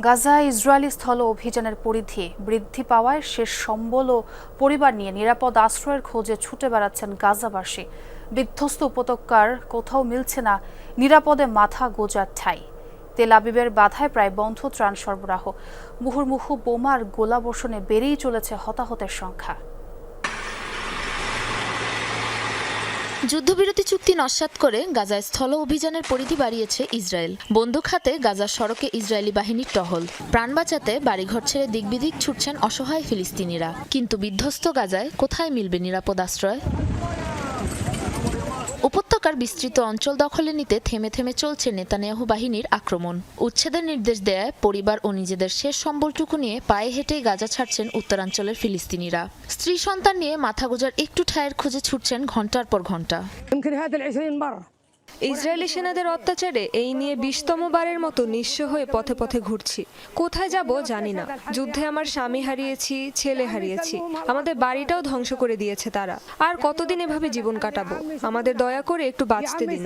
গাজায় ইসরায়েলি স্থল অভিযানের পরিধি বৃদ্ধি পাওয়ায় শেষ সম্বল ও পরিবার নিয়ে নিরাপদ আশ্রয়ের খোঁজে ছুটে বেড়াচ্ছেন গাজাবাসী। বিধ্বস্ত উপত্যকার কোথাও মিলছে না নিরাপদে মাথা গোঁজার ঠাঁই। তেল আবিবের বাধায় প্রায় বন্ধ ত্রাণ সরবরাহ। মুহুর্মুহু বোমার গোলাবর্ষণে বেড়েই চলেছে হতাহতের সংখ্যা। যুদ্ধবিরতি চুক্তি নস্যাৎ করে গাজায় স্থল অভিযানের পরিধি বাড়িয়েছে ইসরায়েল। বন্দুক হাতে গাজার সড়কে ইসরায়েলি বাহিনীর টহল। প্রাণ বাঁচাতে বাড়িঘর ছেড়ে দিকবিদিক ছুটছেন অসহায় ফিলিস্তিনিরা। কিন্তু বিধ্বস্ত গাজায় কোথায় মিলবে নিরাপদ আশ্রয়? উপত্যকার বিস্তৃত অঞ্চল দখলে নিতে থেমে থেমে চলছে নেতানিয়াহু বাহিনীর আক্রমণ। উচ্ছেদের নির্দেশ দেয় পরিবার ও নিজেদের শেষ সম্বলটুকু নিয়ে পায়ে হেঁটেই গাজা ছাড়ছেন উত্তরাঞ্চলের ফিলিস্তিনিরা। স্ত্রী সন্তান নিয়ে মাথা গোঁজার একটু ঠাঁইয়ের খোঁজে ছুটছেন ঘন্টার পর ঘন্টা। ইসরায়েলি সেনাদের অত্যাচারে এই নিয়ে ২০তম বারের মতো নিঃস্ব হয়ে পথে পথে ঘুরছি। কোথায় যাব জানি না। যুদ্ধে আমার স্বামী হারিয়েছি, ছেলে হারিয়েছি, আমাদের বাড়িটাও ধ্বংস করে দিয়েছে তারা। আর কতদিন এভাবে জীবন কাটাবো? আমাদের দয়া করে একটু বাঁচতে দিন।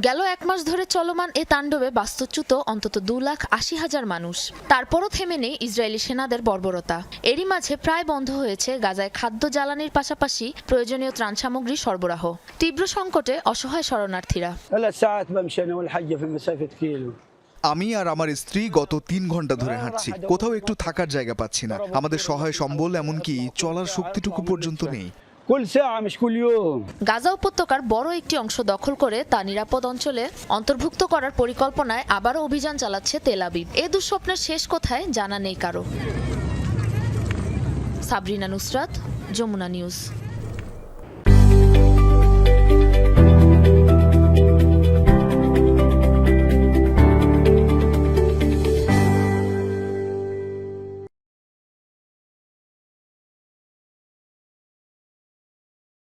গেল ১ মাস ধরে চলমান এ তাণ্ডবে বাস্তুচ্যুত অন্তত ২,৮০,০০০ মানুষ। তারপরও থেমে নেই ইসরায়েলি সেনাদের বর্বরতা। এরই মাঝে প্রায় বন্ধ হয়েছে গাজায় খাদ্য জ্বালানির পাশাপাশি প্রয়োজনীয় ত্রাণ সামগ্রী সরবরাহ। তীব্র সংকটে অসহায় শরণার্থীরা। আমি আর আমার স্ত্রী গত ৩ ঘন্টা ধরে হাঁটছি, কোথাও একটু থাকার জায়গা পাচ্ছি না। আমাদের সহায় সম্বল এমনকি চলার শক্তিটুকু পর্যন্ত নেই। গাজা উপত্যকার বড় একটি অংশ দখল করে তা নিরাপদ অঞ্চলে অন্তর্ভুক্ত করার পরিকল্পনায় আবারও অভিযান চালাচ্ছে তেল আবিব। এ দুঃস্বপ্নের শেষ কোথায় জানা নেই কারো। সাবরিনা নুসরাত, যমুনা নিউজ।